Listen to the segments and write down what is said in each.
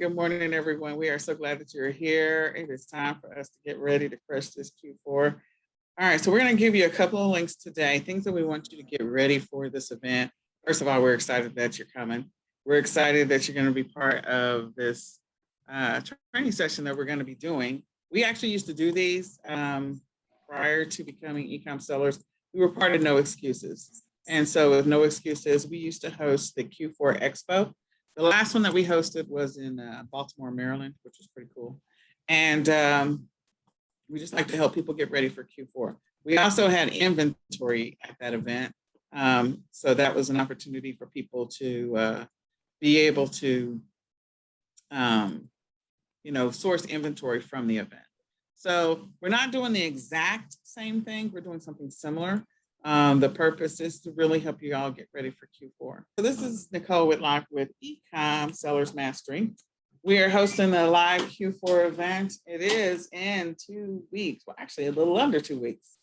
good morning, everyone. We are so glad that you're here. It is time for us to get ready to crush this Q4. All right, so we're going to give you a couple of links today, things that we want you to get ready for this event. First of all, we're excited that you're coming. We're excited that you're going to be part of this training session that we're going to be doing. We actually used to do these prior to becoming eCom sellers. We were part of No Excuses. And so with No Excuses, we used to host the Q4 Expo. The last one that we hosted was in Baltimore, Maryland, which was pretty cool. And we just like to help people get ready for Q4. We also had inventory at that event. So that was an opportunity for people to be able to, source inventory from the event. So we're not doing the exact same thing. We're doing something similar. The purpose is to really help you all get ready for Q4. So this is Nicole Whitlock with eCom Sellers Mastery. We are hosting a live Q4 event. It is in 2 weeks. Well, actually a little under 2 weeks.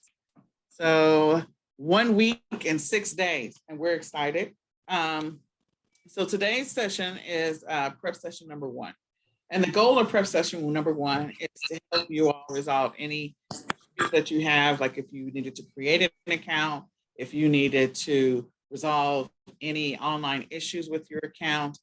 So 1 week and 6 days, and we're excited. So today's session is prep session number 1. And the goal of prep session number 1 is to help you all resolve any that you have, like if you needed to create an account, if you needed to resolve any online issues with your account,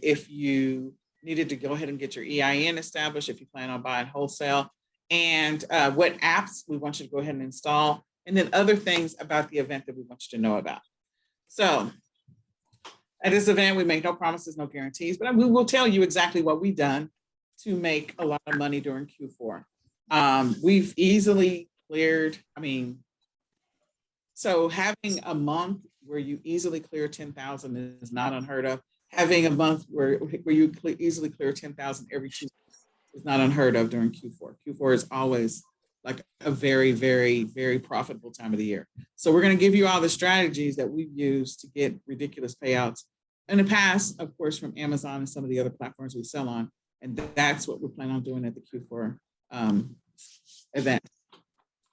if you needed to go ahead and get your EIN established, if you plan on buying wholesale, and what apps we want you to go ahead and install, and then other things about the event that we want you to know about. So at this event, we make no promises, no guarantees, but we will tell you exactly what we've done to make a lot of money during Q4. We've easily cleared, so having a month where you easily clear 10,000 is not unheard of. Having a month where you easily clear 10,000 every 2 weeks is not unheard of during Q4. Q4 is always like a very, very, very profitable time of the year. So we're going to give you all the strategies that we've used to get ridiculous payouts in the past, of course, from Amazon and some of the other platforms we sell on. And that's what we're planning on doing at the Q4 event.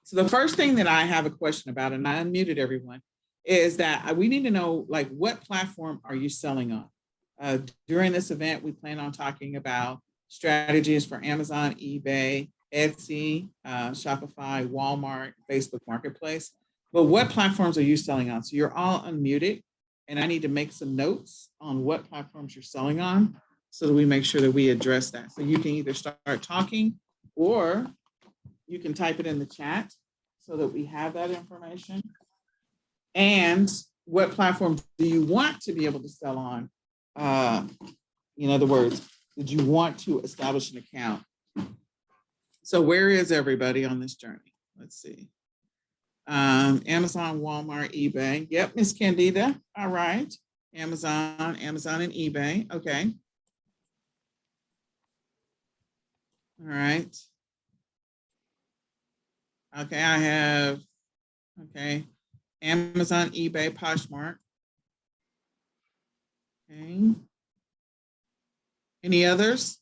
So the first thing that I have a question about, and I unmuted everyone, is that we need to know, like, what platform are you selling on? During this event, we plan on talking about strategies for Amazon, eBay, Etsy, Shopify, Walmart, Facebook Marketplace. But what platforms are you selling on? So you're all unmuted, and I need to make some notes on what platforms you're selling on so that we make sure that we address that. So you can either start talking or you can type it in the chat so that we have that information. And what platform do you want to be able to sell on? In other words, did you want to establish an account? So where is everybody on this journey? Let's see. Amazon, Walmart, eBay. Yep, Miss Candida. All right. Amazon and eBay. Okay. All right. Okay, I have, Amazon, eBay, Poshmark. Okay. Any others?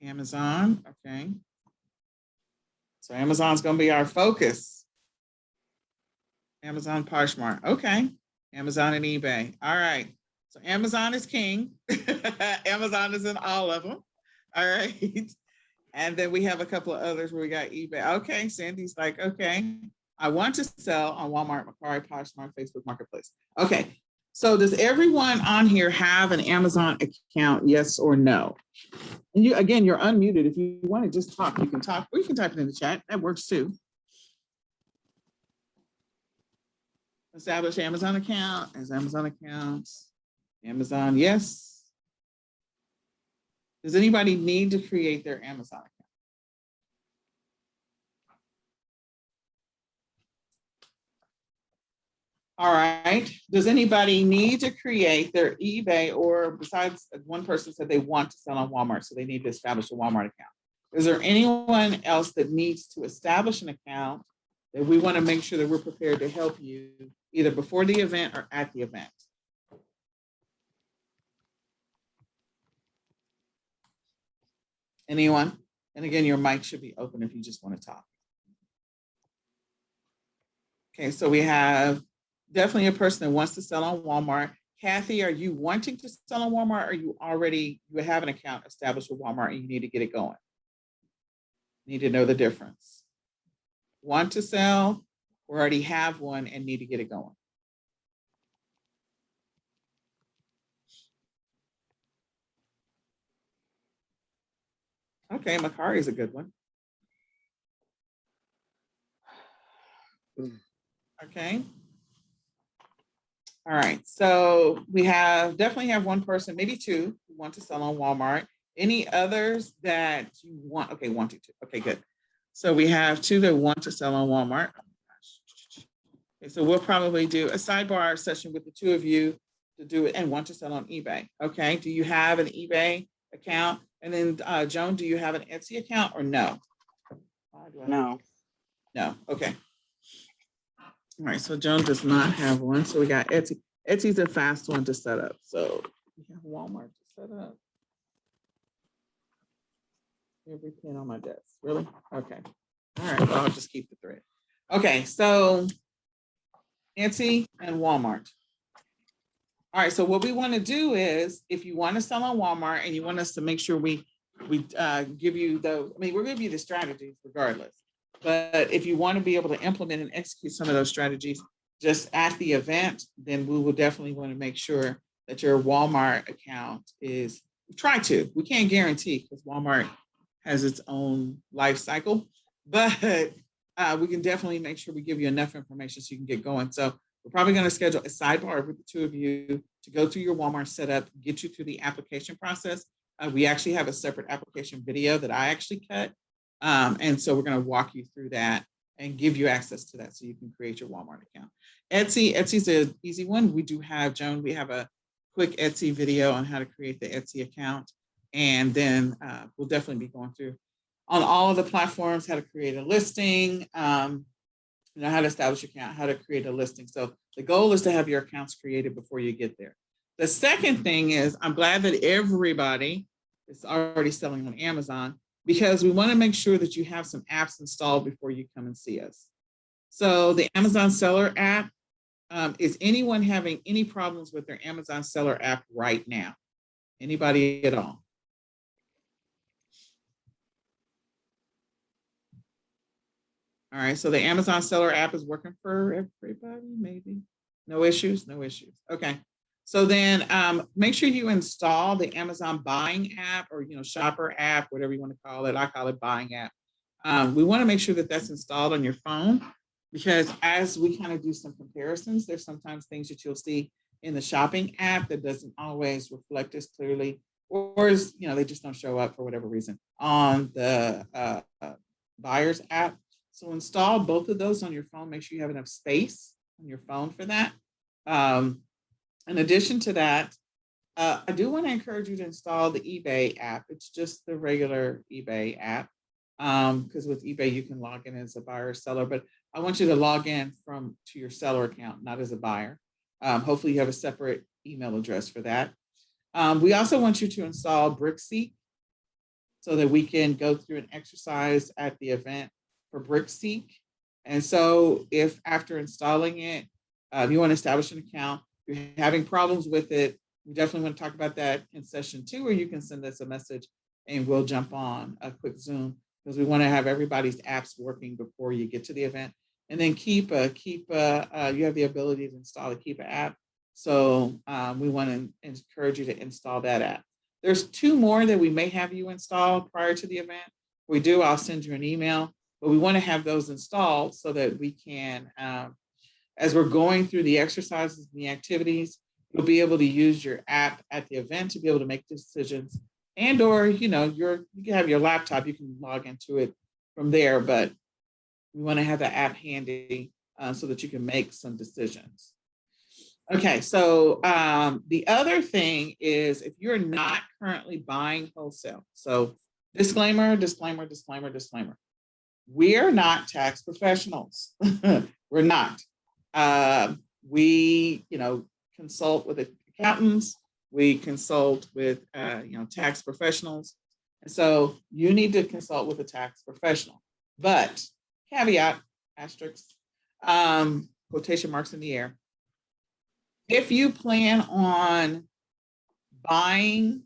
Amazon, okay. So Amazon's gonna be our focus. Amazon, Poshmark, okay. Amazon and eBay, all right. So Amazon is king. Amazon is in all of them. All right. And then we have a couple of others where we got eBay. Okay, Sandy's like, okay, I want to sell on Walmart, Macquarie, Poshmark, Facebook Marketplace. Okay, so does everyone on here have an Amazon account, yes or no? And you, again, you're unmuted. If you want to just talk, you can talk, or you can type it in the chat. That works too. Establish Amazon account, as Amazon accounts. Amazon, yes. Does anybody need to create their Amazon account? All right. Does anybody need to create their eBay, or besides one person said they want to sell on Walmart, so they need to establish a Walmart account? Is there anyone else that needs to establish an account that we want to make sure that we're prepared to help you either before the event or at the event? Anyone? And again, your mic should be open if you just want to talk. Okay, so we have definitely a person that wants to sell on Walmart. Kathy, are you wanting to sell on Walmart, or you have an account established with Walmart and you need to get it going? Need to know the difference. Want to sell, or already have one and need to get it going? Okay, Macari is a good one. Okay. All right, so we definitely have one person, maybe two, who want to sell on Walmart. Any others that you want? Okay, wanting to. Okay, good. So we have two that want to sell on Walmart. Okay, so we'll probably do a sidebar session with the two of you to do it and want to sell on eBay. Okay, do you have an eBay account? And then Joan, do you have an Etsy account or no? No. No, okay. All right, so Joan does not have one. So we got Etsy. Etsy's a fast one to set up. So we have Walmart to set up. Every pin on my desk. Really? Okay. All right, well, I'll just keep the thread. Okay, so Etsy and Walmart. All right, so what we want to do is, if you want to sell on Walmart and you want us to make sure we give you we'll give you the strategies regardless. But if you want to be able to implement and execute some of those strategies just at the event, then we will definitely want to make sure that your Walmart account is, we can't guarantee because Walmart has its own life cycle, but we can definitely make sure we give you enough information so you can get going. So we're probably going to schedule a sidebar with the two of you to go through your Walmart setup, get you through the application process. We actually have a separate application video that I actually cut. And so we're going to walk you through that and give you access to that so you can create your Walmart account. Etsy's an easy one. We do have, Joan, we have a quick Etsy video on how to create the Etsy account. And then we'll definitely be going through on all of the platforms, how to create a listing, how to establish your account, how to create a listing. So the goal is to have your accounts created before you get there. The second thing is, I'm glad that everybody is already selling on Amazon, because we want to make sure that you have some apps installed before you come and see us. So the Amazon Seller app, is anyone having any problems with their Amazon Seller app right now? Anybody at all? All right, so the Amazon Seller app is working for everybody, maybe? No issues, no issues. Okay, so then make sure you install the Amazon Buying app, or Shopper app, whatever you want to call it. I call it Buying app. We want to make sure that that's installed on your phone, because as we kind of do some comparisons, there's sometimes things that you'll see in the shopping app that doesn't always reflect as clearly, or they just don't show up for whatever reason on the buyer's app. So install both of those on your phone. Make sure you have enough space on your phone for that. In addition to that, I do want to encourage you to install the eBay app. It's just the regular eBay app, because with eBay, you can log in as a buyer or seller, but I want you to log in to your seller account, not as a buyer. Hopefully you have a separate email address for that. We also want you to install BrickSeek so that we can go through an exercise at the event for BrickSeek. And so if after installing it, if you want to establish an account, you're having problems with it, we definitely want to talk about that in session 2, or you can send us a message and we'll jump on a quick Zoom, because we want to have everybody's apps working before you get to the event. And then you have the ability to install the Keepa app. So we want to encourage you to install that app. There's 2 more that we may have you install prior to the event. If we do, I'll send you an email, but we want to have those installed so that we can, as we're going through the exercises and the activities, you'll be able to use your app at the event to be able to make decisions, and or you can have your laptop, you can log into it from there, but we want to have the app handy so that you can make some decisions. Okay, so the other thing is, if you're not currently buying wholesale, so disclaimer, we are not tax professionals. We're not. We consult with accountants, we consult with tax professionals, and so you need to consult with a tax professional. But caveat, asterisk, quotation marks in the air, If you plan on buying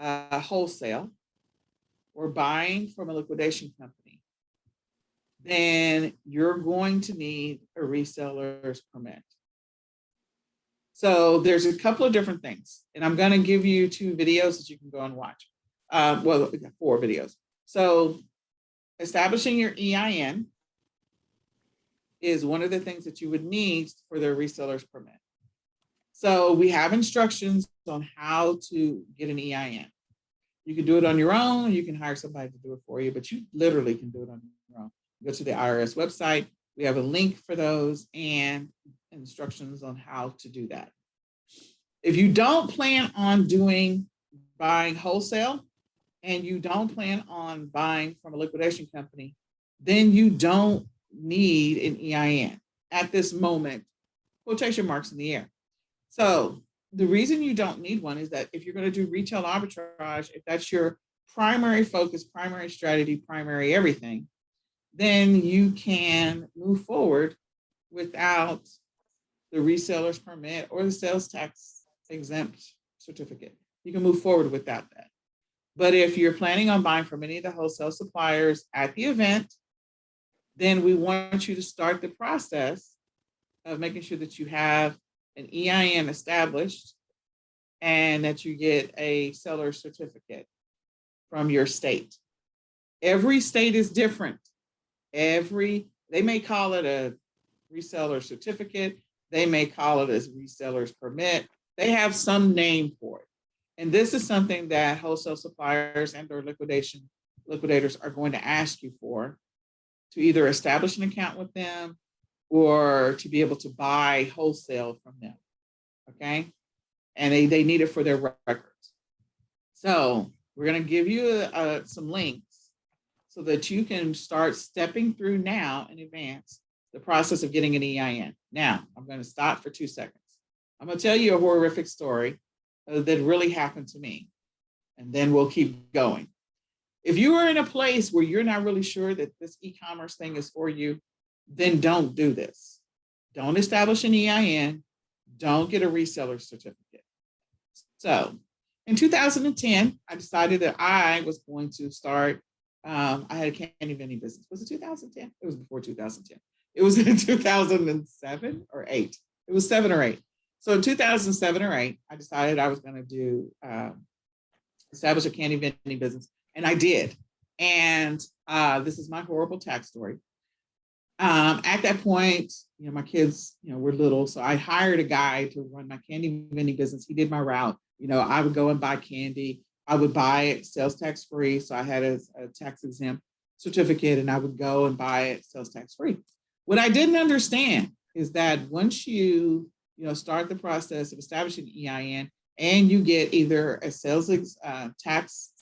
wholesale or buying from a liquidation company, then you're going to need a reseller's permit. So there's a couple of different things, and I'm going to give you 2 videos that you can go and watch. Well, 4 videos. So establishing your EIN is one of the things that you would need for the reseller's permit. So we have instructions on how to get an EIN. You can do it on your own, you can hire somebody to do it for you, but you literally can do it on your own. Go to the IRS website. We have a link for those and instructions on how to do that. If you don't plan on buying wholesale and you don't plan on buying from a liquidation company, then you don't need an EIN at this moment, quotation marks in the air. So the reason you don't need one is that if you're going to do retail arbitrage, if that's your primary focus, primary strategy, primary everything, then you can move forward without the reseller's permit or the sales tax exempt certificate. You can move forward without that. But if you're planning on buying from any of the wholesale suppliers at the event, then we want you to start the process of making sure that you have an EIN established and that you get a seller certificate from your state. Every state is different. They may call it a reseller certificate. They may call it a reseller's permit. They have some name for it. And this is something that wholesale suppliers and or liquidators are going to ask you for, to either establish an account with them or to be able to buy wholesale from them, okay? And they need it for their records. So we're gonna give you some links so that you can start stepping through now in advance the process of getting an EIN. Now, I'm gonna stop for 2 seconds. I'm gonna tell you a horrific story that really happened to me, and then we'll keep going. If you are in a place where you're not really sure that this e-commerce thing is for you, then don't do this. Don't establish an EIN. Don't get a reseller certificate. So in 2010, I decided that I was going to start, I had a candy vending business. Was it 2010? It was before 2010. It was in 2007 or 8. It was 7 or 8. So in 2007 or 8, I decided I was going to establish a candy vending business. And I did. And this is my horrible tax story. At that point, my kids, were little. So I hired a guy to run my candy vending business. He did my route. I would go and buy candy. I would buy it sales tax free. So I had a tax exempt certificate and I would go and buy it sales tax free. What I didn't understand is that once you, start the process of establishing EIN and you get either a sales tax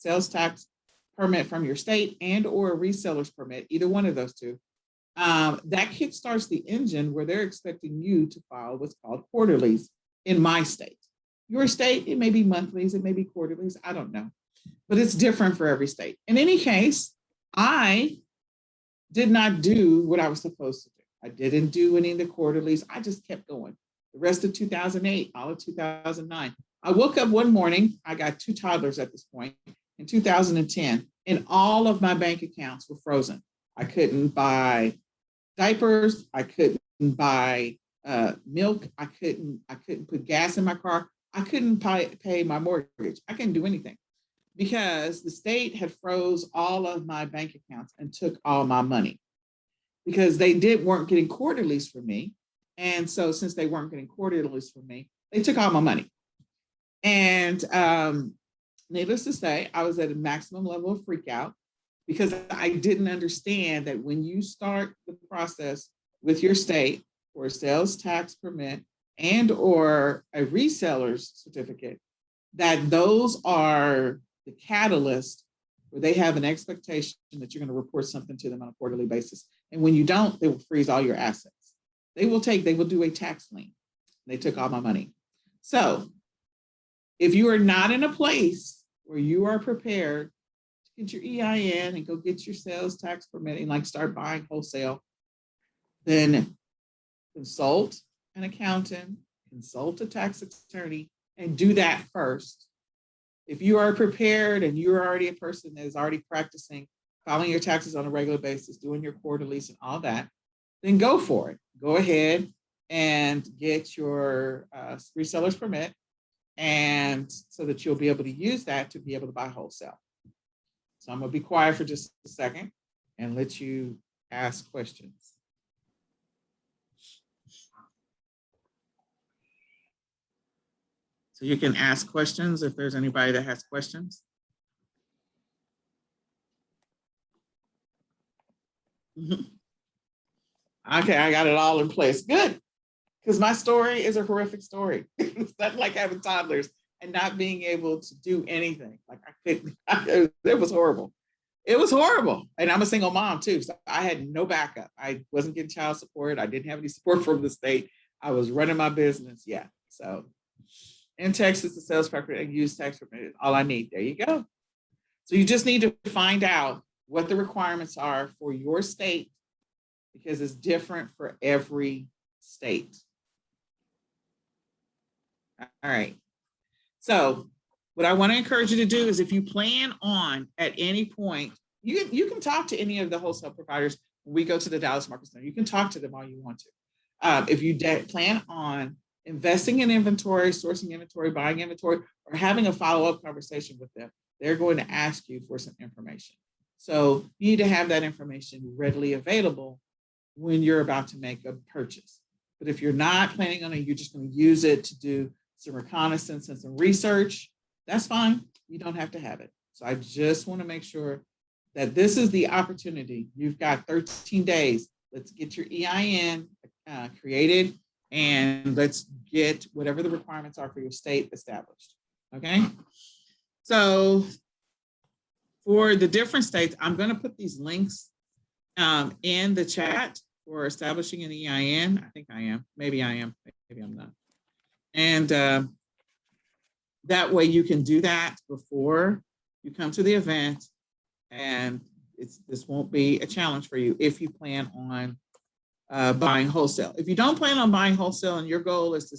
permit from your state and or a reseller's permit, either one of those two, that kickstarts the engine where they're expecting you to file what's called quarterlies in my state. Your state, it may be monthlies, it may be quarterlies, I don't know, but it's different for every state. In any case, I did not do what I was supposed to do. I didn't do any of the quarterlies. I just kept going. The rest of 2008, all of 2009. I woke up one morning, I got 2 toddlers at this point in 2010, and all of my bank accounts were frozen. I couldn't buy diapers. I couldn't buy milk. I couldn't put gas in my car. I couldn't pay my mortgage. I couldn't do anything because the state had froze all of my bank accounts and took all my money because they weren't getting quarterlies from me. And so since they weren't getting quarterlies from me, they took all my money. And needless to say, I was at a maximum level of freak out because I didn't understand that when you start the process with your state for a sales tax permit and or a reseller's certificate, that those are the catalyst where they have an expectation that you're going to report something to them on a quarterly basis. And when you don't, they will freeze all your assets. They will do a tax lien. They took all my money. So if you are not in a place where you are prepared to get your EIN and go get your sales tax permit and start buying wholesale, then consult an accountant, consult a tax attorney and do that first. If you are prepared and you're already a person that is already practicing filing your taxes on a regular basis, doing your quarterlies and all that, then go for it. Go ahead and get your reseller's permit, and so that you'll be able to use that to be able to buy wholesale. So I'm going to be quiet for just a second and let you ask questions. So you can ask questions if there's anybody that has questions. Okay, I got it all in place. Good. Because my story is a horrific story. It's not like having toddlers and not being able to do anything. Like it was horrible. It was horrible. And I'm a single mom too. So I had no backup. I wasn't getting child support. I didn't have any support from the state. I was running my business. Yeah. So in Texas, the sales practice and use tax permit is all I need. There you go. So you just need to find out what the requirements are for your state, because it's different for every state. All right. So what I want to encourage you to do is, if you plan on at any point, you can talk to any of the wholesale providers when we go to the Dallas Market Center. You can talk to them all you want to. If you plan on investing in inventory, sourcing inventory, buying inventory, or having a follow-up conversation with them, they're going to ask you for some information. So you need to have that information readily available when you're about to make a purchase. But if you're not planning on it, you're just going to use it to do some reconnaissance and some research, that's fine. You don't have to have it. So I just want to make sure that this is the opportunity. You've got 13 days. Let's get your EIN created, and let's get whatever the requirements are for your state established. Okay. So for the different states, I'm going to put these links in the chat for establishing an EIN. I think I am. Maybe I am. Maybe I'm not. And that way you can do that before you come to the event, and this won't be a challenge for you if you plan on buying wholesale. If you don't plan on buying wholesale and your goal is to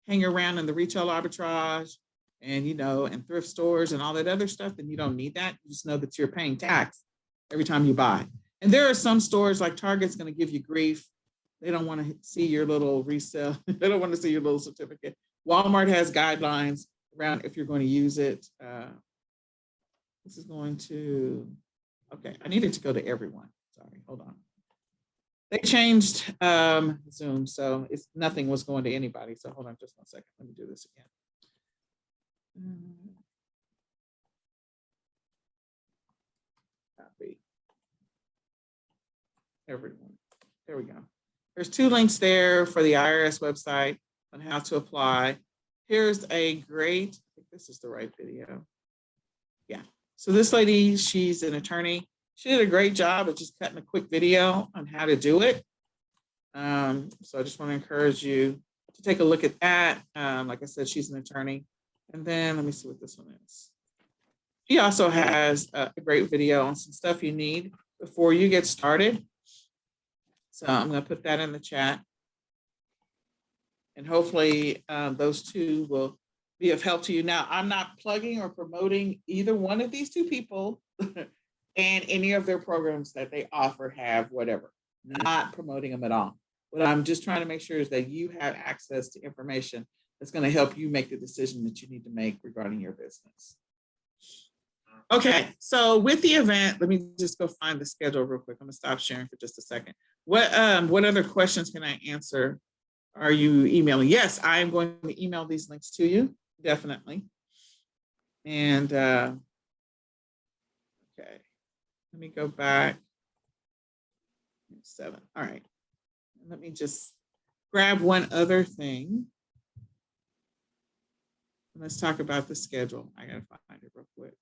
hang around in the retail arbitrage and, and thrift stores and all that other stuff, then you don't need that. You just know that you're paying tax every time you buy. And there are some stores like Target's going to give you grief. They don't want to see your little resale. They don't want to see your little certificate. Walmart has guidelines around if you're going to use it. This is going to, okay, I needed to go to everyone. Sorry, hold on. They changed Zoom, so nothing was going to anybody. So hold on just 1 second. Let me do this again. Copy. Everyone. There we go. There's 2 links there for the IRS website on how to apply. Here's a great, I think this is the right video. Yeah. So this lady, she's an attorney. She did a great job of just cutting a quick video on how to do it. So I just want to encourage you to take a look at that. Like I said, she's an attorney. And then let me see what this one is. She also has a great video on some stuff you need before you get started. So I'm going to put that in the chat. And hopefully those 2 will be of help to you. Now, I'm not plugging or promoting either one of these 2 people and any of their programs that they offer, have, whatever. Not promoting them at all. What I'm just trying to make sure is that you have access to information that's going to help you make the decision that you need to make regarding your business. Okay, so with the event, let me just go find the schedule real quick. I'm gonna stop sharing for just a second. What other questions can I answer? Are you emailing? Yes, I am going to email these links to you, definitely. And okay, let me go back. 7. All right. Let me just grab one other thing. Let's talk about the schedule. I gotta find it real quick.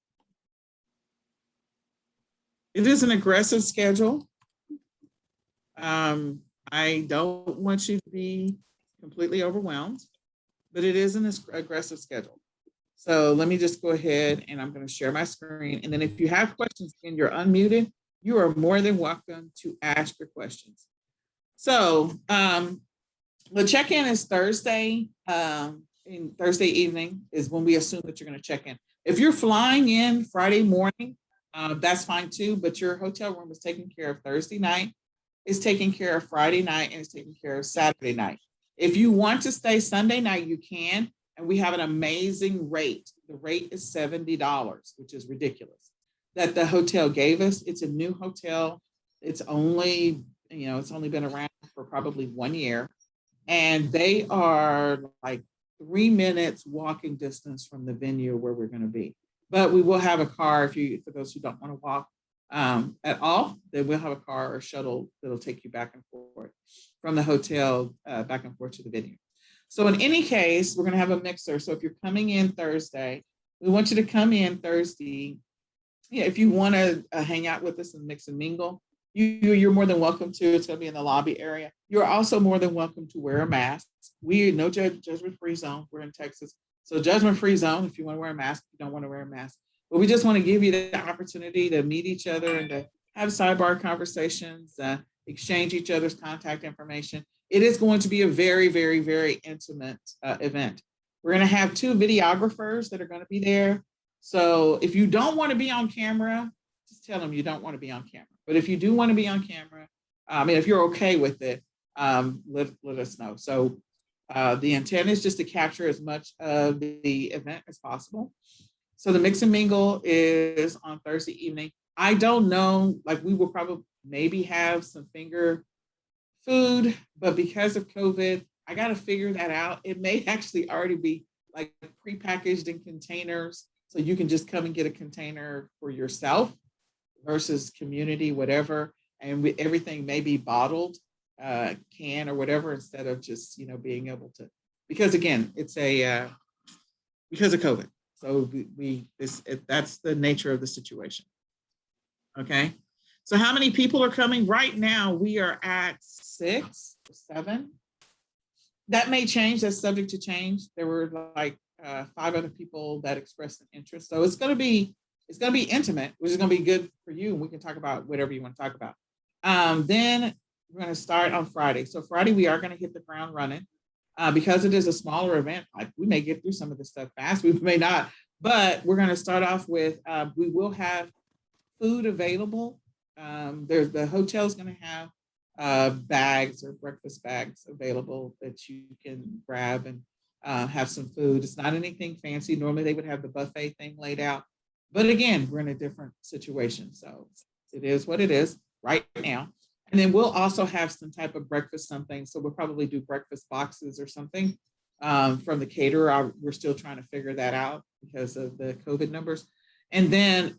It is an aggressive schedule. I don't want you to be completely overwhelmed, but it is an aggressive schedule. So let me just go ahead and I'm going to share my screen. And then if you have questions and you're unmuted, you are more than welcome to ask your questions. So The check-in is Thursday. In Thursday evening is when we assume that you're going to check in. If you're flying in Friday morning, that's fine too. But your hotel room is taken care of Thursday night, is taken care of Friday night, and is taken care of Saturday night. If you want to stay Sunday night, you can, and we have an amazing rate. The rate is $70, which is ridiculous. That the hotel gave us. It's a new hotel. It's only it's only been around for probably 1 year, and they are like 3 minutes walking distance from the venue where we're going to be. But we will have a car for those who don't want to walk at all. Then we'll have a car or shuttle that'll take you back and forth from the hotel back and forth to the venue. So in any case, we're going to have a mixer. So if you're coming in Thursday, we want you to come in Thursday. Yeah, if you want to hang out with us and mix and mingle, you're more than welcome to. It's going to be in the lobby area. You're also more than welcome to wear a mask. We no judgment-free zone. We're in Texas, so judgment-free zone. If you want to wear a mask, if you don't want to wear a mask, but we just want to give you the opportunity to meet each other and to have sidebar conversations, exchange each other's contact information. It is going to be a very, very, very intimate event. We're going to have 2 videographers that are going to be there. So if you don't want to be on camera, just tell them you don't want to be on camera. But if you do want to be on camera, if you're okay with it, let us know. So the intent is just to capture as much of the event as possible. So the mix and mingle is on Thursday evening. I don't know, like we will probably maybe have some finger food, but because of COVID, I got to figure that out. It may actually already be like prepackaged in containers. So you can just come and get a container for yourself versus community, whatever. And everything may be bottled, can or whatever, instead of just, being able to, because again, it's because of COVID. So that's the nature of the situation. Okay. So how many people are coming? Right now, we are at 6 or 7. That may change. That's subject to change. There were like 5 other people that expressed an interest. So it's going to be intimate, which is going to be good for you. And we can talk about whatever you want to talk about. Then we're going to start on Friday. So Friday, we are going to hit the ground running. Because it is a smaller event, like we may get through some of this stuff fast, we may not, but we're going to start off with, we will have food available. The hotel's going to have bags or breakfast bags available that you can grab and have some food. It's not anything fancy. Normally they would have the buffet thing laid out, but again, we're in a different situation. So it is what it is right now. And then we'll also have some type of breakfast something. So we'll probably do breakfast boxes or something from the caterer. We're still trying to figure that out because of the COVID numbers. And then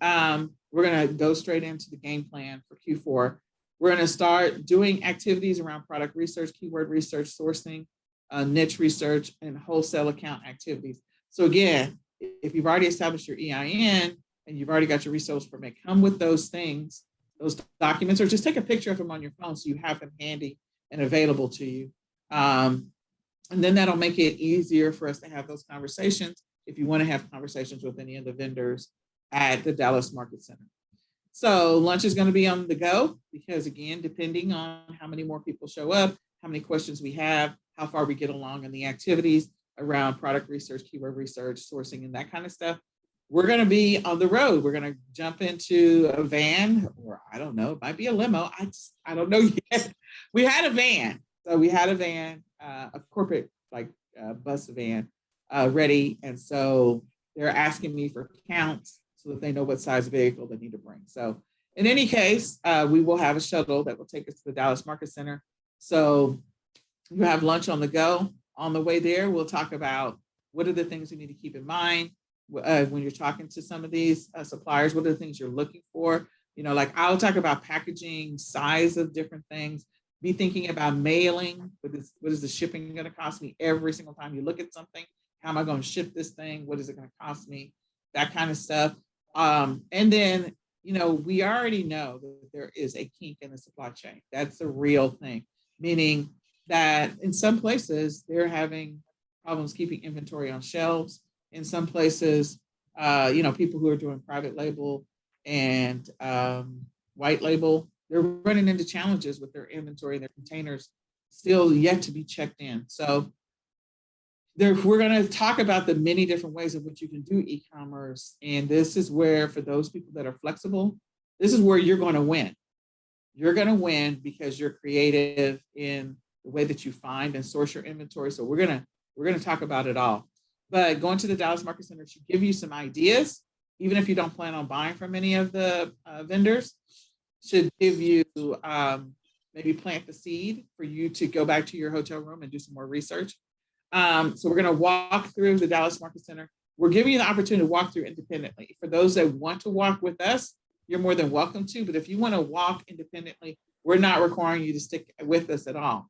we're going to go straight into the game plan for Q4. We're going to start doing activities around product research, keyword research, sourcing, niche research, and wholesale account activities. So again, if you've already established your EIN and you've already got your resource permit, come with those things, those documents, or just take a picture of them on your phone so you have them handy and available to you. And then that'll make it easier for us to have those conversations if you want to have conversations with any of the vendors at the Dallas Market Center. So lunch is going to be on the go because, again, depending on how many more people show up, how many questions we have, how far we get along in the activities around product research, keyword research, sourcing, and that kind of stuff, we're going to be on the road. We're going to jump into a van, or I don't know, it might be a limo. I don't know yet. We had a van. So we had a van, a corporate bus van ready. And so they're asking me for counts so that they know what size vehicle they need to bring. So in any case, we will have a shuttle that will take us to the Dallas Market Center. So you have lunch on the go. On the way there, we'll talk about what are the things you need to keep in mind when you're talking to some of these suppliers. What are the things you're looking for? Like I'll talk about packaging, size of different things. Be thinking about mailing. What is the shipping going to cost me every single time you look at something? How am I going to ship this thing? What is it going to cost me? That kind of stuff. And then, we already know that there is a kink in the supply chain. That's a real thing, meaning that in some places they're having problems keeping inventory on shelves. In some places, people who are doing private label and white label, they're running into challenges with their inventory and their containers still yet to be checked in. So we're going to talk about the many different ways in which you can do e-commerce. And this is where, for those people that are flexible, this is where you're going to win. You're going to win because you're creative in the way that you find and source your inventory. So we're going to talk about it all. But going to the Dallas Market Center should give you some ideas, even if you don't plan on buying from any of the vendors. Should give you maybe plant the seed for you to go back to your hotel room and do some more research. So we're going to walk through the Dallas Market Center. We're giving you the opportunity to walk through independently. For those that want to walk with us, you're more than welcome to. But if you want to walk independently, we're not requiring you to stick with us at all.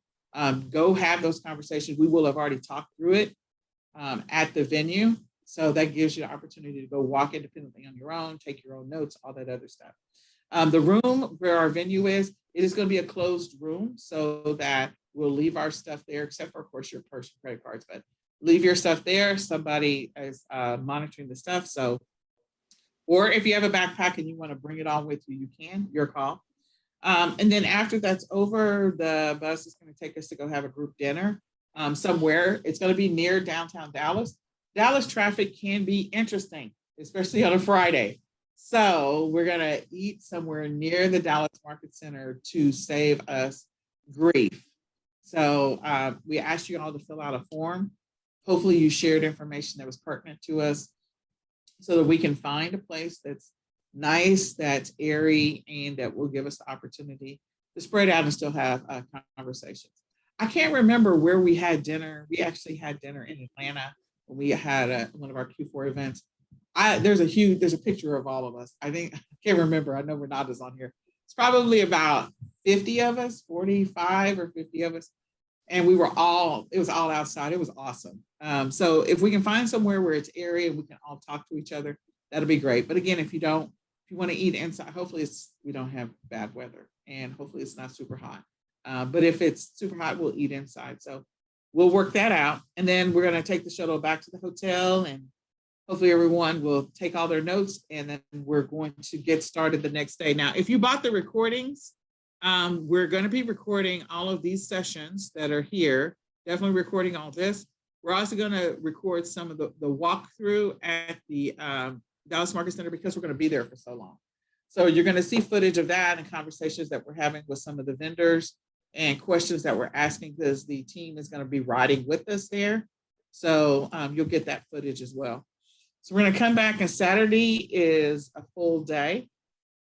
Go have those conversations. We will have already talked through it at the venue. So that gives you the opportunity to go walk independently on your own, take your own notes, all that other stuff. The room where our venue is, it is going to be a closed room so that we'll leave our stuff there, except for, of course, your personal credit cards, but leave your stuff there. Somebody is monitoring the stuff. So, or if you have a backpack and you want to bring it on with you, you can, your call. And then after that's over, the bus is going to take us to go have a group dinner somewhere. It's going to be near downtown Dallas. Dallas traffic can be interesting, especially on a Friday. So we're going to eat somewhere near the Dallas Market Center to save us grief. So we asked you all to fill out a form. Hopefully you shared information that was pertinent to us so that we can find a place that's nice, that's airy, and that will give us the opportunity to spread out and still have conversations. I can't remember where we had dinner. We actually had dinner in Atlanta when we had one of our Q4 events. There's a picture of all of us. I can't remember. I know Renata's on here. It's probably about 50 of us, 45 or 50 of us. And it was all outside. It was awesome. So if we can find somewhere where it's airy and we can all talk to each other, that'll be great. But again, if you want to eat inside, hopefully we don't have bad weather and hopefully it's not super hot. But if it's super hot, we'll eat inside. So we'll work that out. And then we're going to take the shuttle back to the hotel, and hopefully everyone will take all their notes, and then we're going to get started the next day. Now, if you bought the recordings, we're going to be recording all of these sessions that are here, definitely recording all this. We're also going to record some of the walkthrough at the Dallas Market Center because we're going to be there for so long. So you're going to see footage of that and conversations that we're having with some of the vendors and questions that we're asking because the team is going to be riding with us there. So you'll get that footage as well. So we're going to come back, and Saturday is a full day.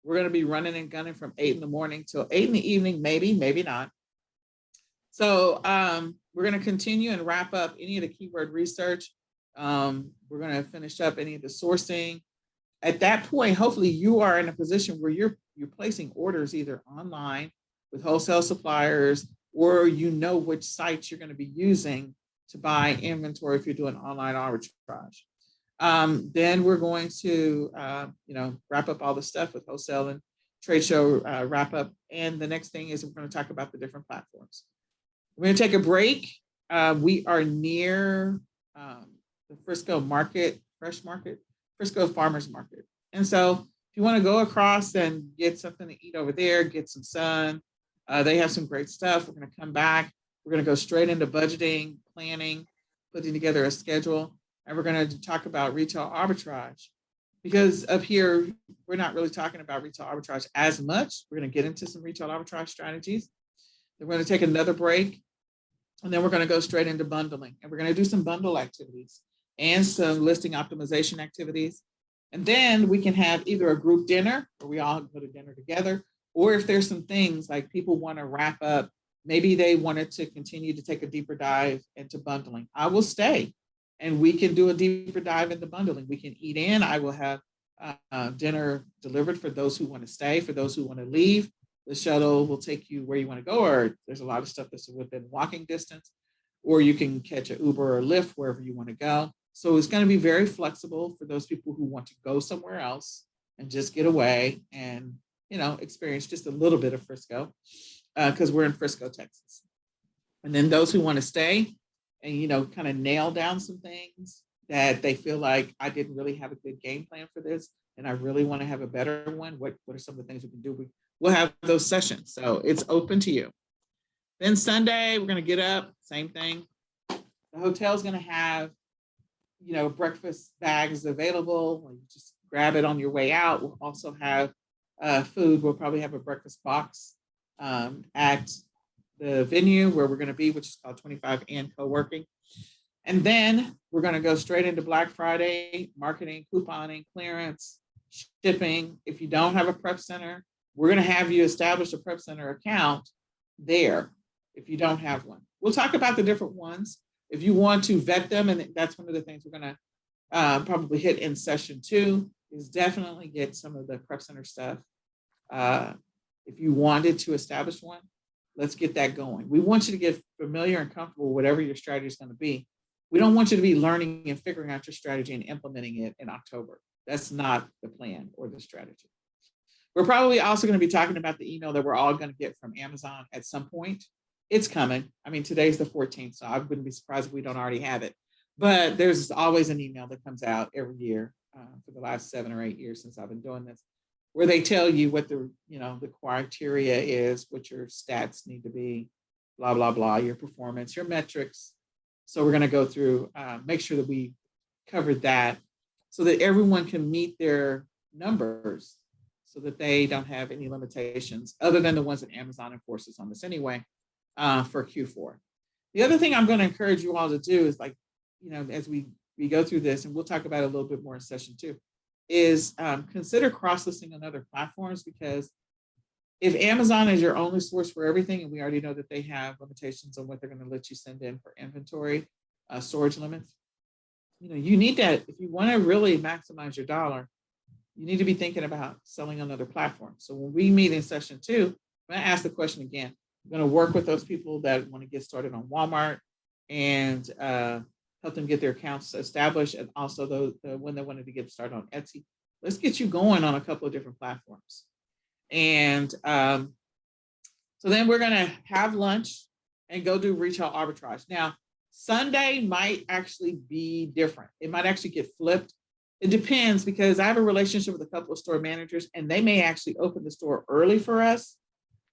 We're going to be running and gunning from 8 in the morning till 8 in the evening, maybe not. So we're going to continue and wrap up any of the keyword research. We're going to finish up any of the sourcing. At that point, hopefully you are in a position where you're placing orders either online with wholesale suppliers, or you know which sites you're going to be using to buy inventory if you're doing online arbitrage. Then we're going to, wrap up all the stuff with wholesale and trade show wrap up. And the next thing is we're going to talk about the different platforms. We're going to take a break. We are near the Frisco Frisco Farmers Market. And so if you want to go across and get something to eat over there, get some sun, they have some great stuff. We're going to come back. We're going to go straight into budgeting, planning, putting together a schedule. And we're going to talk about retail arbitrage, because up here, we're not really talking about retail arbitrage as much. We're going to get into some retail arbitrage strategies. Then we're going to take another break, and then we're going to go straight into bundling. And we're going to do some bundle activities and some listing optimization activities. And then we can have either a group dinner where we all go to dinner together, or if there's some things like people want to wrap up, maybe they wanted to continue to take a deeper dive into bundling. I will stay. And we can do a deeper dive into bundling. We can eat in. I will have dinner delivered for those who want to stay. For those who want to leave, the shuttle will take you where you want to go, or there's a lot of stuff that's within walking distance, or you can catch an Uber or Lyft wherever you want to go. So it's going to be very flexible for those people who want to go somewhere else and just get away and, experience just a little bit of Frisco, because we're in Frisco, Texas. And then those who want to stay and, kind of nail down some things that they feel like I didn't really have a good game plan for this, and I really want to have a better one. What are some of the things we can do? We'll have those sessions. So it's open to you. Then Sunday, we're going to get up, same thing. The hotel's going to have, breakfast bags available. You just grab it on your way out. We'll also have food. We'll probably have a breakfast box at the venue where we're going to be, which is called 25 and Co-working. And then we're going to go straight into Black Friday, marketing, couponing, clearance, shipping. If you don't have a prep center, we're going to have you establish a prep center account there if you don't have one. We'll talk about the different ones if you want to vet them. And that's one of the things we're going to probably hit in session 2 is definitely get some of the prep center stuff. If you wanted to establish one, let's get that going. We want you to get familiar and comfortable with whatever your strategy is going to be. We don't want you to be learning and figuring out your strategy and implementing it in October. That's not the plan or the strategy. We're probably also going to be talking about the email that we're all going to get from Amazon at some point. It's coming. I mean, today's the 14th, so I wouldn't be surprised if we don't already have it. But there's always an email that comes out every year for the last 7 or 8 years since I've been doing this, where they tell you what the criteria is, what your stats need to be, blah, blah, blah, your performance, your metrics. So we're going to go through, make sure that we covered that so that everyone can meet their numbers so that they don't have any limitations other than the ones that Amazon enforces on us anyway for Q4. The other thing I'm going to encourage you all to do is as we go through this, and we'll talk about it a little bit more in session 2, is consider cross-listing on other platforms, because if Amazon is your only source for everything, and we already know that they have limitations on what they're going to let you send in for inventory, storage limits, you need that. If you want to really maximize your dollar, you need to be thinking about selling on other platforms. So when we meet in session 2, I'm going to ask the question again. I'm going to work with those people that want to get started on Walmart and help them get their accounts established, and also the one that wanted to get started on Etsy. Let's get you going on a couple of different platforms. And so then we're going to have lunch and go do retail arbitrage. Now, Sunday might actually be different. It might actually get flipped. It depends, because I have a relationship with a couple of store managers, and they may actually open the store early for us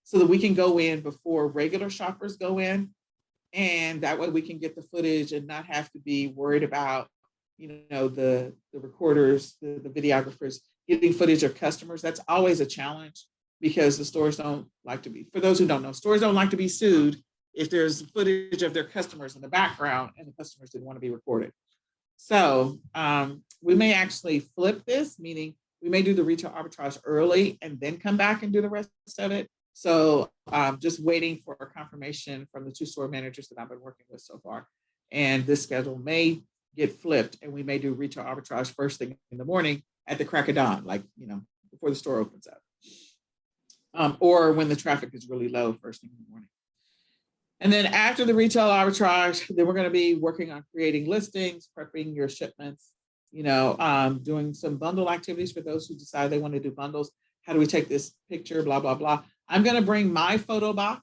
so that we can go in before regular shoppers go in. And that way we can get the footage and not have to be worried about, the recorders, the videographers getting footage of customers. That's always a challenge, because the stores don't like to be, for those who don't know, stores don't like to be sued if there's footage of their customers in the background and the customers didn't want to be recorded. So we may actually flip this, meaning we may do the retail arbitrage early and then come back and do the rest of it. So just waiting for a confirmation from the 2 store managers that I've been working with so far. And this schedule may get flipped, and we may do retail arbitrage first thing in the morning at the crack of dawn, before the store opens up. Or when the traffic is really low first thing in the morning. And then after the retail arbitrage, then we're going to be working on creating listings, prepping your shipments, doing some bundle activities for those who decide they want to do bundles. How do we take this picture, blah, blah, blah. I'm going to bring my photo box.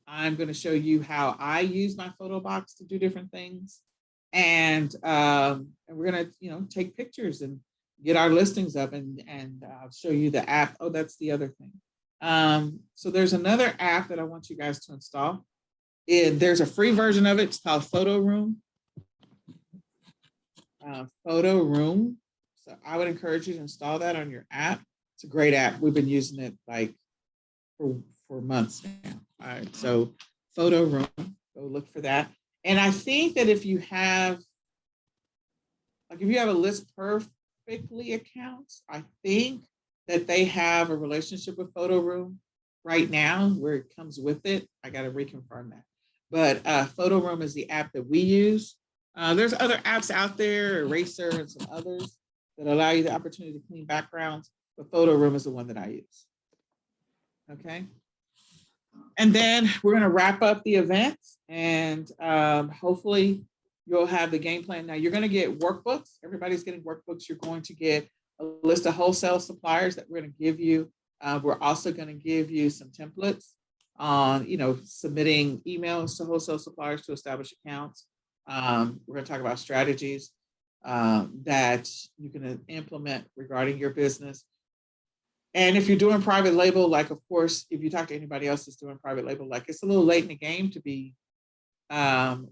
I'm going to show you how I use my photo box to do different things. And we're going to, take pictures and get our listings up, and I'll show you the app. Oh, that's the other thing. So there's another app that I want you guys to install. There's a free version of it. It's called Photo Room. Photo Room. So I would encourage you to install that on your app. It's a great app. We've been using it for months now. All right. So Photo Room, go look for that. And I think that if you have a List Perfectly account, I think that they have a relationship with Photo Room right now where it comes with it. I got to reconfirm that. But Photo Room is the app that we use. There's other apps out there, Eraser and some others, that allow you the opportunity to clean backgrounds, but Photo Room is the one that I use. Okay. And then we're going to wrap up the event, and hopefully you'll have the game plan. Now you're going to get workbooks. Everybody's getting workbooks. You're going to get a list of wholesale suppliers that we're going to give you. We're also going to give you some templates on, submitting emails to wholesale suppliers to establish accounts. We're going to talk about strategies that you can implement regarding your business. And if you're doing private label, like, of course, if you talk to anybody else that's doing private label, like, it's a little late in the game to be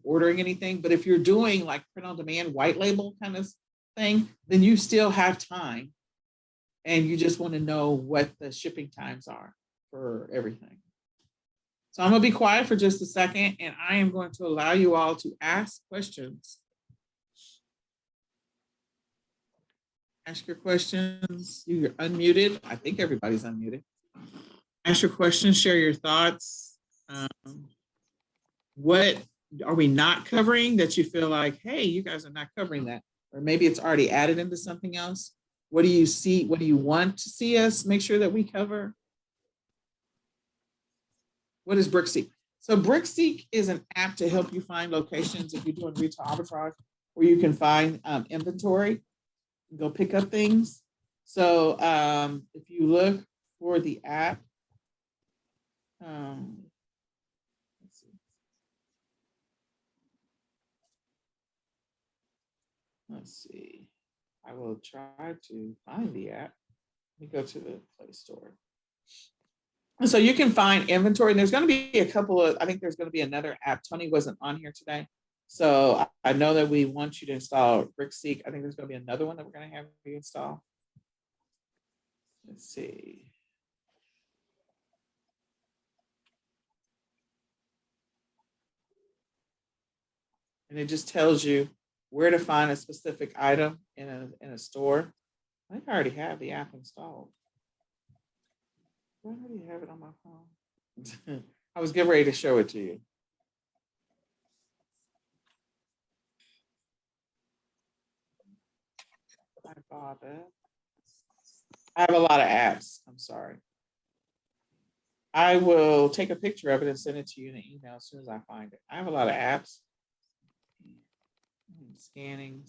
ordering anything. But if you're doing like print on demand, white label kind of thing, then you still have time. And you just want to know what the shipping times are for everything. So I'm going to be quiet for just a second, and I am going to allow you all to ask questions. Ask your questions. You're unmuted. I think everybody's unmuted. Ask your questions, share your thoughts. What are we not covering that you feel like, hey, you guys are not covering that? Or maybe it's already added into something else. What do you see? What do you want to see us make sure that we cover? What is BrickSeek? So BrickSeek is an app to help you find locations if you're doing retail arbitrage where you can find inventory and go pick up things. So if you look for the app, let's see. Let's see. I will try to find the app. Let me go to the Play Store. And so you can find inventory, and there's going to be a couple of, I think there's going to be another app. Tony wasn't on here today. So I know that we want you to install BrickSeek. I think there's going to be another one that we're going to have you install. Let's see. And it just tells you where to find a specific item in a store. I think I already have the app installed. Do I already have it on my phone? I was getting ready to show it to you. I bought it. I have a lot of apps. I'm sorry. I will take a picture of it and send it to you in an email as soon as I find it. I have a lot of apps. Scanning.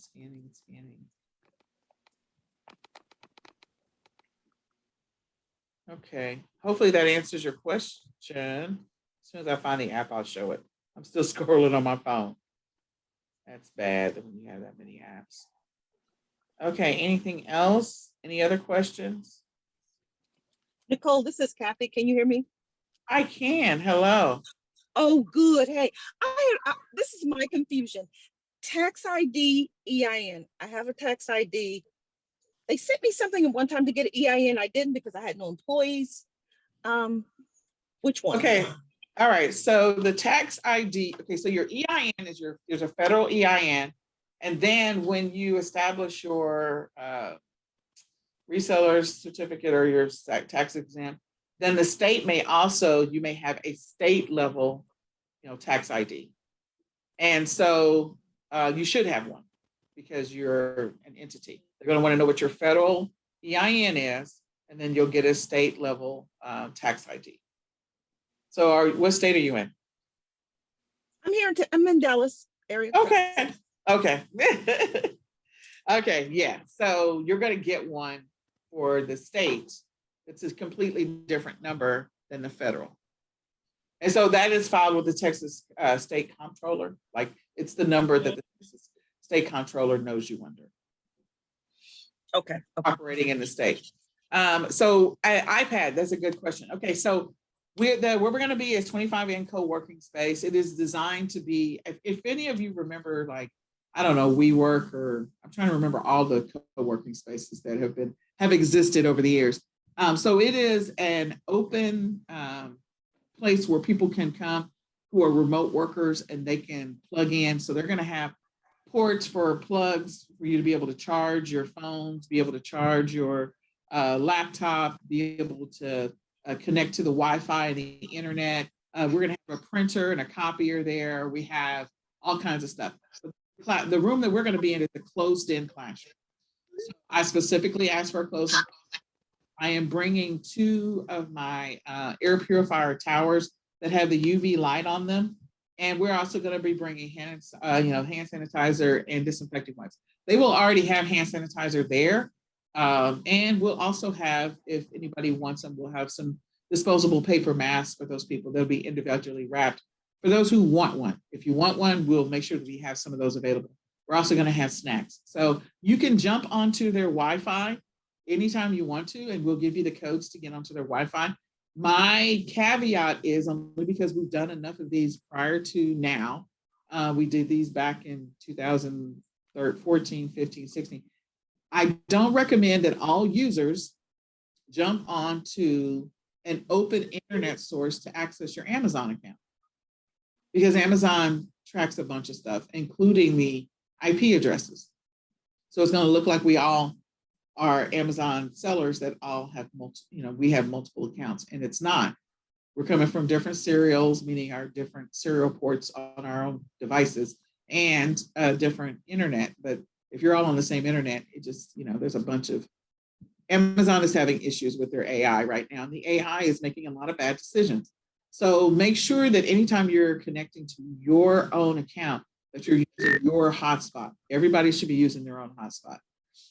Okay, hopefully that answers your question. As soon as I find the app, I'll show it. I'm still scrolling on my phone. That's bad when you have that many apps. Okay, anything else? Any other questions? Nicole, this is Kathy. Can you hear me? I can. Hello. Oh, good. Hey, this is my confusion. Tax ID, EIN. I have a tax ID. They sent me something at one time to get an EIN. I didn't because I had no employees. Which one? Okay. All right. So the tax ID. Okay. So your EIN is there's a federal EIN, and then when you establish your reseller's certificate or your tax exempt, then the state may also, you may have a state level, tax ID, and so you should have one because you're an entity. They're going to want to know what your federal EIN is, and then you'll get a state level tax ID. So what state are you in? I'm in Dallas area. Okay. Okay, yeah. So you're going to get one for the state. It's a completely different number than the federal. And so that is filed with the Texas State Comptroller. Like, it's the number that the Texas State Comptroller knows you under. Okay. Operating in the state. So iPad, that's a good question. Okay, so where we're going to be is 25 in co-working space. It is designed to be, if any of you remember, like, I don't know, WeWork, or I'm trying to remember all the co-working spaces that have existed over the years. So it is an open place where people can come who are remote workers and they can plug in. So they're going to have ports for plugs for you to be able to charge your phones, be able to charge your laptop, be able to connect to the Wi-Fi and the internet. We're going to have a printer and a copier there. We have all kinds of stuff. The room that we're going to be in is a closed-in classroom. So I specifically asked for a closed-in. I am bringing 2 of my air purifier towers that have the UV light on them. And we're also going to be bringing hand sanitizer and disinfecting wipes. They will already have hand sanitizer there. And we'll also have, if anybody wants them, we'll have some disposable paper masks for those people. They'll be individually wrapped for those who want one. If you want one, we'll make sure that we have some of those available. We're also going to have snacks. So you can jump onto their Wi-Fi anytime you want to, and we'll give you the codes to get onto their Wi-Fi. My caveat is only because we've done enough of these prior to now. We did these back in 2014, 15, 16. I don't recommend that all users jump onto an open internet source to access your Amazon account, because Amazon tracks a bunch of stuff, including the IP addresses. So it's going to look like we all are Amazon sellers that all have we have multiple accounts, and it's not. We're coming from different serials, meaning our different serial ports on our own devices, and different internet. But if you're all on the same internet, it just, there's a bunch of, Amazon is having issues with their AI right now, and the AI is making a lot of bad decisions. So make sure that anytime you're connecting to your own account, that you're using your hotspot. Everybody should be using their own hotspot.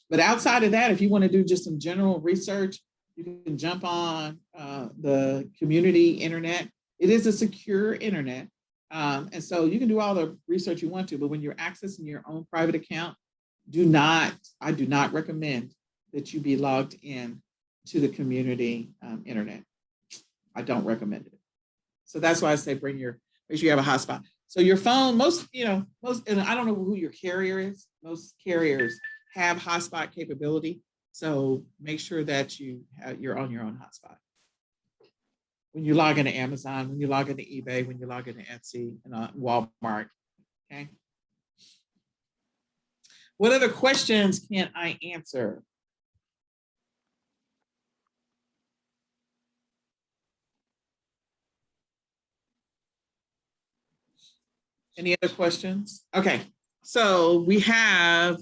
But outside of that, if you want to do just some general research, you can jump on the community internet. It is a secure internet. And so you can do all the research you want to, but when you're accessing your own private account, I do not recommend that you be logged in to the community internet. I don't recommend it. So that's why I say make sure you have a hotspot. So your phone, most, and I don't know who your carrier is. Most carriers have hotspot capability. So make sure that you're on your own hotspot. When you log into Amazon, when you log into eBay, when you log into Etsy and Walmart, okay? What other questions can I answer? Any other questions? Okay, so we have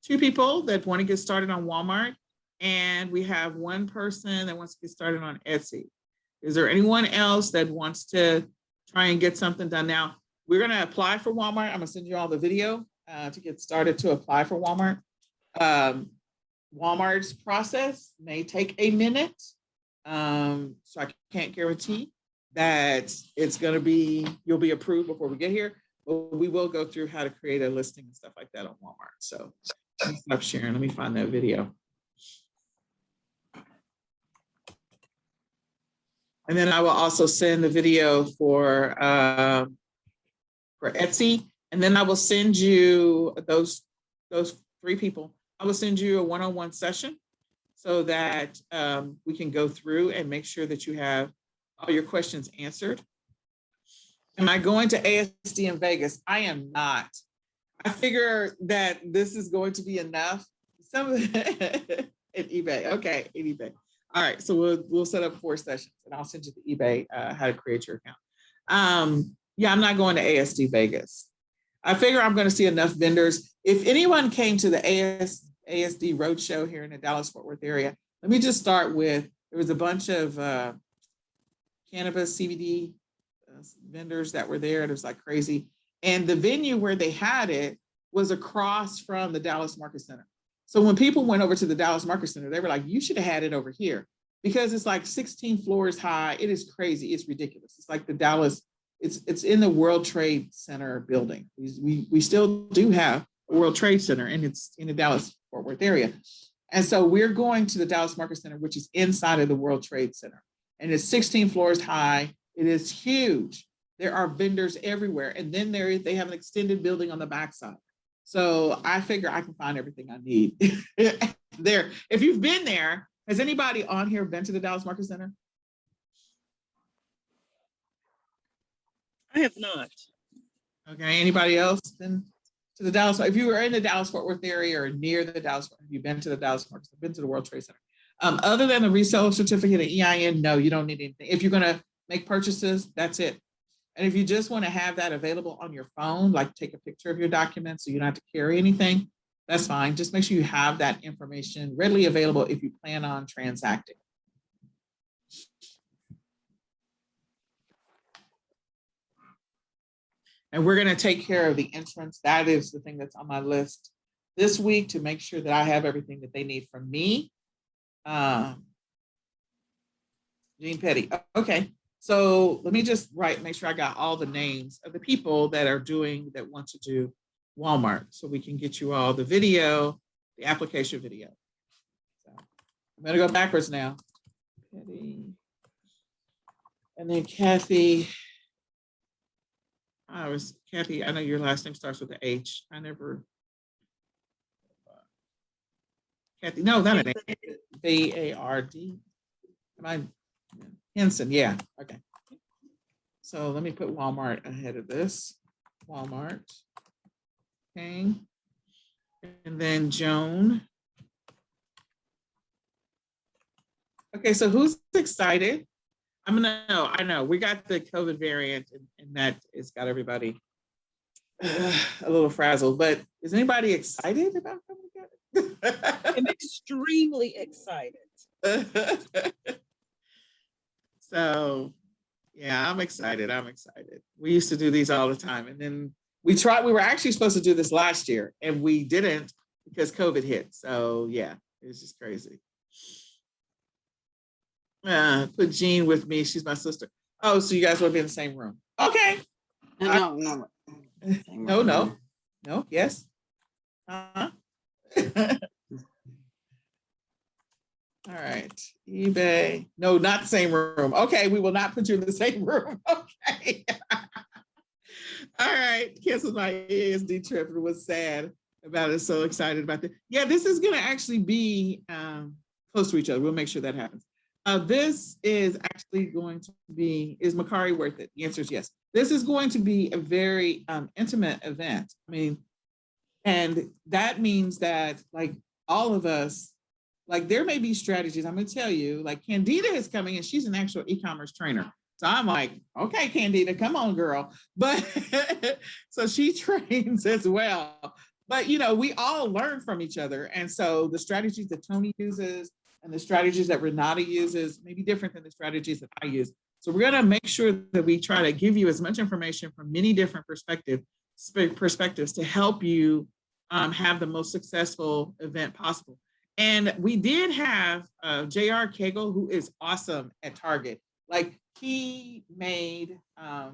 2 people that want to get started on Walmart, and we have 1 person that wants to get started on Etsy. Is there anyone else that wants to try and get something done? Now, we're going to apply for Walmart. I'm going to send you all the video to get started to apply for Walmart. Walmart's process may take a minute, so I can't guarantee that it's going to be, you'll be approved before we get here, but we will go through how to create a listing and stuff like that on Walmart. So let me stop sharing. Let me find that video. And then I will also send the video for Etsy. And then I will send you those 3 people. I will send you a one-on-one session so that we can go through and make sure that you have all your questions answered. Am I going to ASD in Vegas? I am not. I figure that this is going to be enough. Some of at eBay. Okay, at eBay. All right, so we'll set up 4 sessions, and I'll send you the eBay how to create your account. Yeah, I'm not going to ASD Vegas. I figure I'm going to see enough vendors. If anyone came to the ASD Roadshow here in the Dallas-Fort Worth area, let me just start with, there was a bunch of cannabis CBD vendors that were there. It was like crazy. And the venue where they had it was across from the Dallas Market Center. So when people went over to the Dallas Market Center, they were like, you should have had it over here, because it's like 16 floors high. It is crazy. It's ridiculous. It's like the Dallas, it's in the World Trade Center building. We still do have a World Trade Center, and it's in the Dallas-Fort Worth area. And so we're going to the Dallas Market Center, which is inside of the World Trade Center. And it's 16 floors high. It is huge. There are vendors everywhere. And then they have an extended building on the backside. So I figure I can find everything I need there. If you've been there, has anybody on here been to the Dallas Market Center? I have not. Okay, anybody else been to the Dallas? If you were in the Dallas-Fort Worth area or near the Dallas, have you been to the Dallas Market Center, been to the World Trade Center? Other than the reseller certificate and EIN, no, you don't need anything. If you're gonna make purchases, that's it. And if you just want to have that available on your phone, like take a picture of your documents so you don't have to carry anything, that's fine. Just make sure you have that information readily available if you plan on transacting. And we're going to take care of the entrance. That is the thing that's on my list this week, to make sure that I have everything that they need from me. Jean Petty. Okay. So let me just make sure I got all the names of the people that want to do Walmart, so we can get you all the video, the application video. So I'm gonna go backwards now. Petty. And then Kathy. Kathy, I know your last name starts with an H. I never. Kathy, no, not an H. V-A-R-D. Am I? Henson, yeah, okay. So let me put Walmart ahead of this. Walmart. Okay. And then Joan. Okay, so who's excited? I know, we got the COVID variant and that has got everybody a little frazzled, but is anybody excited about coming together? I'm extremely excited. So yeah, I'm excited. We used to do these all the time. And then we were actually supposed to do this last year and we didn't because COVID hit. So yeah, it was just crazy. Put Jean with me. She's my sister. Oh, so you guys want to be in the same room? Okay. No. No. Yes. All right. eBay. No, not the same room. Okay, we will not put you in the same room. Okay. All right. Canceled my ASD trip. It was sad about it. So excited about that. Yeah, this is going to actually be close to each other. We'll make sure that happens. This is actually going to be, is Macari worth it? The answer is yes. This is going to be a very intimate event. I mean, and that means that like all of us, like there may be strategies. I'm going to tell you, like Candida is coming and she's an actual e-commerce trainer. So I'm like, okay, Candida, come on, girl. But so she trains as well. But, you know, we all learn from each other. And so the strategies that Tony uses and the strategies that Renata uses may be different than the strategies that I use. So we're going to make sure that we try to give you as much information from many different perspectives to help you have the most successful event possible. And we did have J.R. Cagle, who is awesome at Target. Like he made, I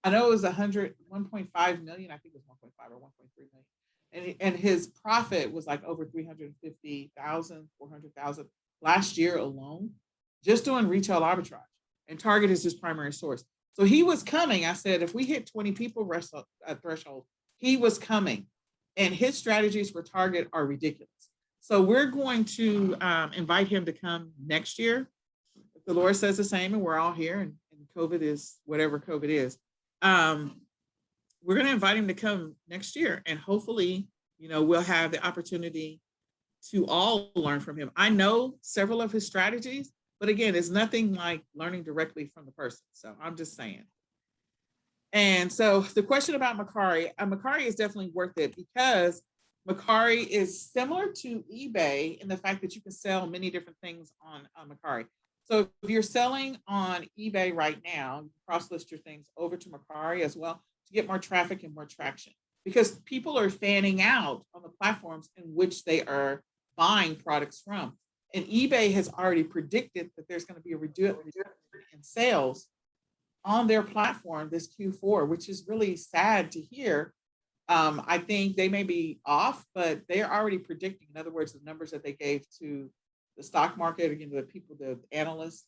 know it was 1.5 million. I think it was 1.5 or 1.3 million. And his profit was like over 350,000, 400,000 last year alone, just doing retail arbitrage. And Target is his primary source. So he was coming. I said, if we hit 20 people threshold, he was coming. And his strategies for Target are ridiculous. So we're going to invite him to come next year. If the Lord says the same and we're all here and COVID is whatever COVID is, we're going to invite him to come next year. And hopefully, you know, we'll have the opportunity to all learn from him. I know several of his strategies, but again, it's nothing like learning directly from the person. So I'm just saying. And so the question about Macari is definitely worth it because Macari is similar to eBay in the fact that you can sell many different things on Macari. So if you're selling on eBay right now, you cross-list your things over to Macari as well to get more traffic and more traction because people are fanning out on the platforms in which they are buying products from. And eBay has already predicted that there's going to be a reduction in sales on their platform this Q4, which is really sad to hear. I think they may be off, but they're already predicting, in other words, the numbers that they gave to the stock market, again, the analysts,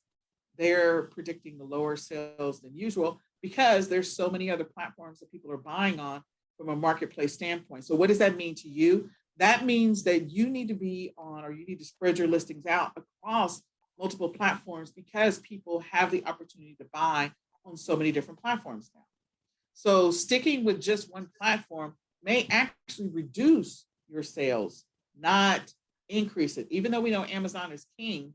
they're predicting the lower sales than usual because there's so many other platforms that people are buying on from a marketplace standpoint. So what does that mean to you? That means that you need to be on, or you need to spread your listings out across multiple platforms because people have the opportunity to buy on so many different platforms now. So sticking with just one platform may actually reduce your sales, not increase it. Even though we know Amazon is king,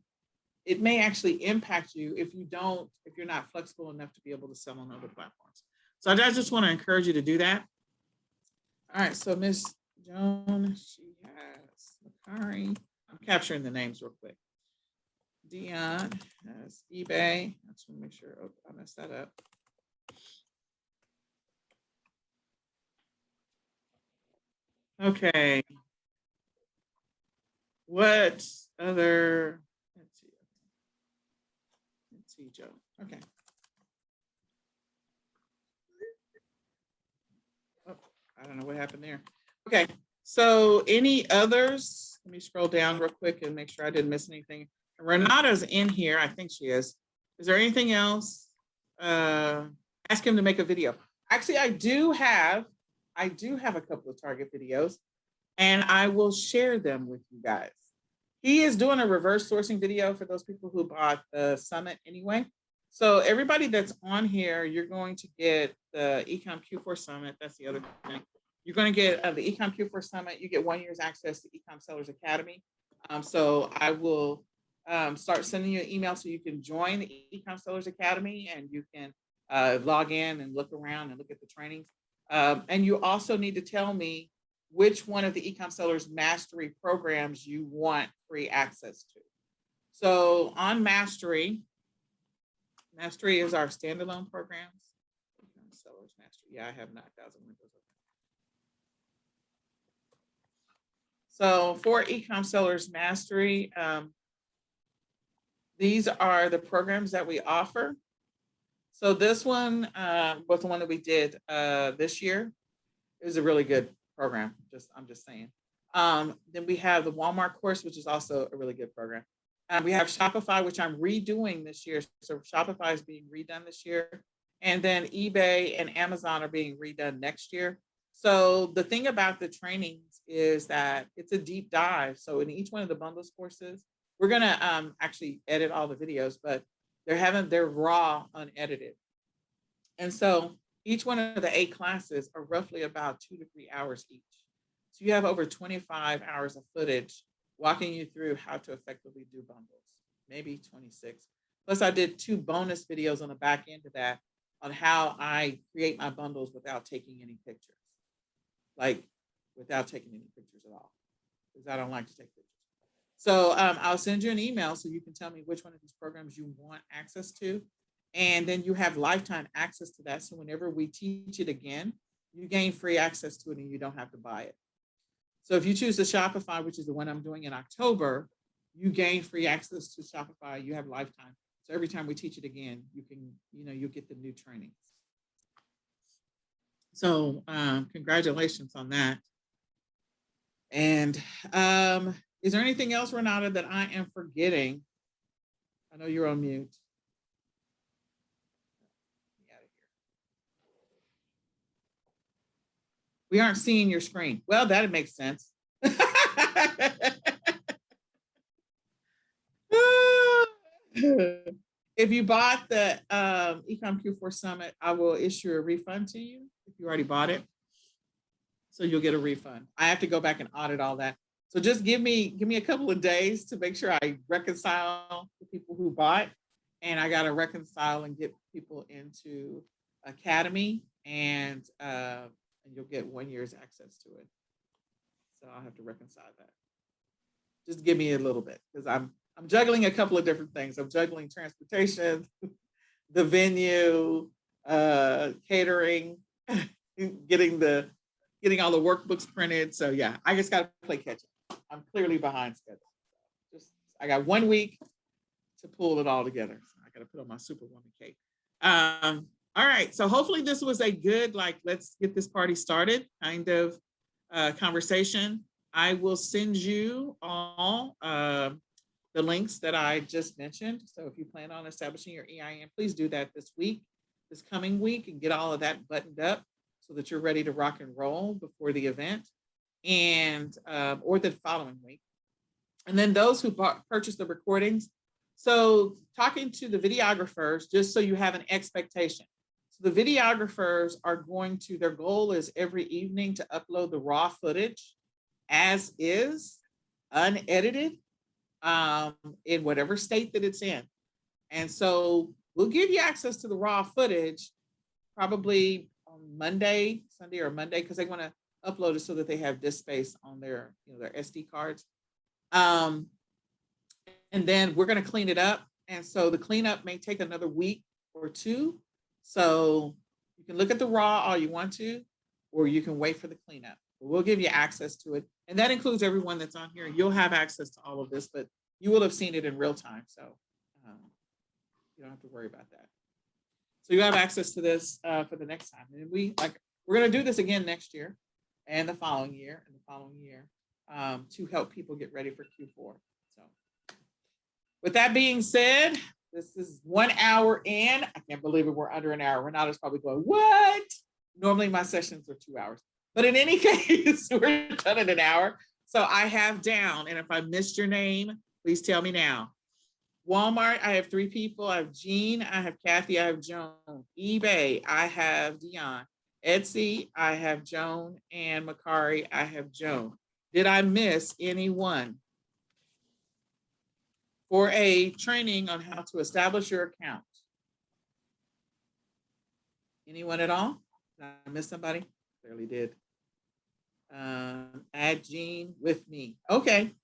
it may actually impact you if you're not flexible enough to be able to sell on other platforms. So I just want to encourage you to do that. All right, so Miss Joan, she has Macari. I'm capturing the names real quick. Dion has eBay. I just want to make sure I messed that up. Okay. What other? Let's see, Joe. Okay. Oh, I don't know what happened there. Okay. So any others let me scroll down real quick and make sure I didn't miss anything. Renata's in here. I think she is. Is there anything else? Ask him to make a video. Actually, I do have a couple of target videos, and I will share them with you guys. He is doing a reverse sourcing video for those people who bought the summit anyway. So everybody that's on here, you're going to get the eCom Q4 Summit. That's the other thing. You're going to get the eCom Q4 Summit. You get 1 year's access to eCom Sellers Academy. So I will start sending you an email so you can join the eCom Sellers Academy, and you can log in and look around and look at the trainings. And you also need to tell me which one of the eCom Sellers Mastery programs you want free access to. So on Mastery is our standalone programs. eCom Sellers Mastery. Yeah, I have 9,000 windows open. So for eCom Sellers Mastery, these are the programs that we offer. So this one was the one that we did this year. It was a really good program. I'm just saying. Then we have the Walmart course, which is also a really good program. We have Shopify, which I'm redoing this year. So Shopify is being redone this year. And then eBay and Amazon are being redone next year. So the thing about the trainings is that it's a deep dive. So in each one of the bundles courses, we're going to actually edit all the videos, but they're raw, unedited. And so each one of the 8 classes are roughly about 2 to 3 hours each. So you have over 25 hours of footage walking you through how to effectively do bundles, maybe 26. Plus I did 2 bonus videos on the back end of that on how I create my bundles without taking any pictures. Like without taking any pictures at all, because I don't like to take pictures. So I'll send you an email so you can tell me which one of these programs you want access to. And then you have lifetime access to that. So whenever we teach it again, you gain free access to it and you don't have to buy it. So if you choose the Shopify, which is the one I'm doing in October, you gain free access to Shopify. You have lifetime. So every time we teach it again, you can, you get the new trainings. So congratulations on that. And is there anything else, Renata, that I am forgetting? I know you're on mute. Get out of here. We aren't seeing your screen. Well, that makes sense. If you bought the eCom Q4 Summit, I will issue a refund to you if you already bought it. So you'll get a refund. I have to go back and audit all that. So just give me a couple of days to make sure I reconcile the people who bought, and I got to reconcile and get people into Academy, and you'll get 1 year's access to it. So I'll have to reconcile that. Just give me a little bit, because I'm juggling a couple of different things. I'm juggling transportation, the venue, catering, getting all the workbooks printed. So yeah, I just got to play catch up. I'm clearly behind schedule. I got 1 week to pull it all together. So I got to put on my Superwoman cape. All right. So hopefully this was a good, let's get this party started kind of conversation. I will send you all the links that I just mentioned. So if you plan on establishing your EIN, please do that this coming week, and get all of that buttoned up so that you're ready to rock and roll before the event, and or the following week. And then those who purchased the recordings. So talking to the videographers, just so you have an expectation. So the videographers are their goal is every evening to upload the raw footage as is, unedited, in whatever state that it's in. And so we'll give you access to the raw footage probably on Sunday or Monday, because they want to upload it so that they have disk space on their SD cards. And then we're going to clean it up. And so the cleanup may take another week or 2. So you can look at the raw all you want to, or you can wait for the cleanup. We'll give you access to it. And that includes everyone that's on here. You'll have access to all of this, but you will have seen it in real time. So you don't have to worry about that. So you have access to this for the next time. And we're going to do this again next year, and the following year, and the following year. to help people get ready for Q4. So with that being said, this is 1 hour in. I can't believe it. We're under an hour. Renata's probably going, what? Normally my sessions are 2 hours. But in any case, we're done in an hour. So I have down, and if I missed your name, please tell me now. Walmart, I have 3 people. I have Jean, I have Kathy, I have Joan. eBay, I have Dion. Etsy, I have Joan, and Macari, I have Joan. Did I miss anyone? For a training on how to establish your account. Anyone at all? Did I miss somebody? Clearly did. Add Jean with me. Okay.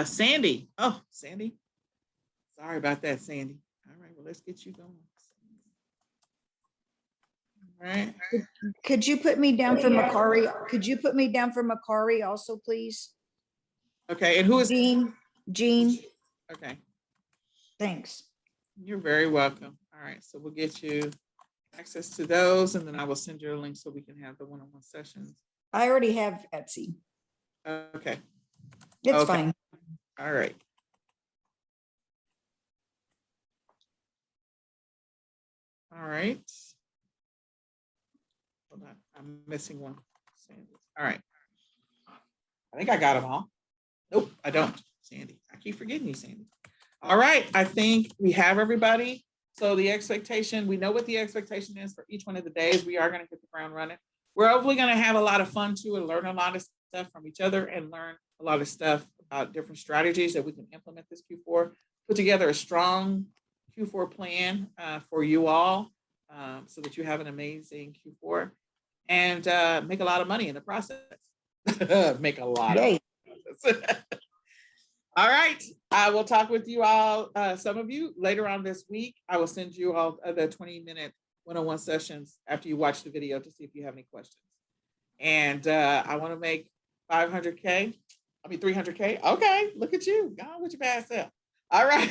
Sandy. Oh, Sandy. Sorry about that, Sandy. All right, well, let's get you going. All right. Could you put me down for Macari? Could you put me down for Macari also, please? Okay, and who is Jean? Jean, Okay, thanks. you're very welcome. All right, so we'll get you access to those, and then I will send you a link so we can have the one-on-one sessions. I already have Etsy. Okay, It's Okay. fine. all right. All right. Hold on, I'm missing one. Sandy. All right. I think I got them all. Nope, I don't. Sandy. I keep forgetting you, Sandy. All right. I think we have everybody. So the expectation, we know what the expectation is for each one of the days. We are going to hit the ground running. We're hopefully going to have a lot of fun too and learn a lot of stuff from each other and learn a lot of stuff about different strategies that we can implement this Q4. Put together a strong Q4 plan for you all so that you have an amazing Q4 and make a lot of money in the process. Make a lot Yay. of money. All right. I will talk with you all, some of you later on this week. I will send you all the 20-minute one-on-one sessions after you watch the video to see if you have any questions. And I want to make 500K. I mean, 300K. Okay. Look at you. Go on with your bad self. All right.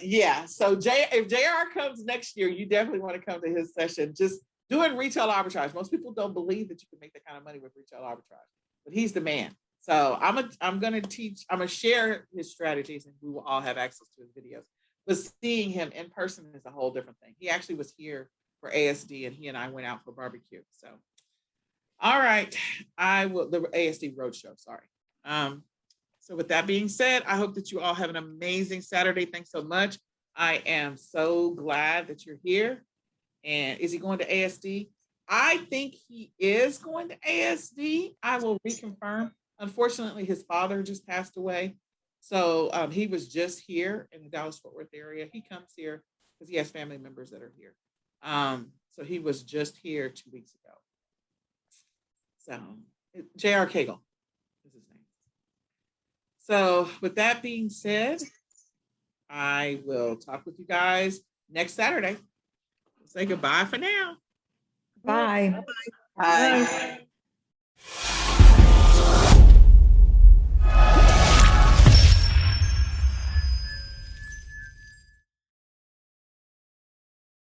Yeah. So if JR comes next year, you definitely want to come to his session. Just doing retail arbitrage. Most people don't believe that you can make that kind of money with retail arbitrage, but he's the man. So I'm going to share his strategies and we will all have access to his videos. But seeing him in person is a whole different thing. He actually was here for ASD and he and I went out for barbecue. So, all right, the ASD Roadshow, sorry. So with that being said, I hope that you all have an amazing Saturday. Thanks so much. I am so glad that you're here. And is he going to ASD? I think he is going to ASD. I will reconfirm. Unfortunately, his father just passed away. So he was just here in the Dallas-Fort Worth area. He comes here because he has family members that are here. So he was just here 2 weeks ago. So J.R. Cagle is his name. So with that being said, I will talk with you guys next Saturday. Say goodbye for now. Bye. Bye. Bye.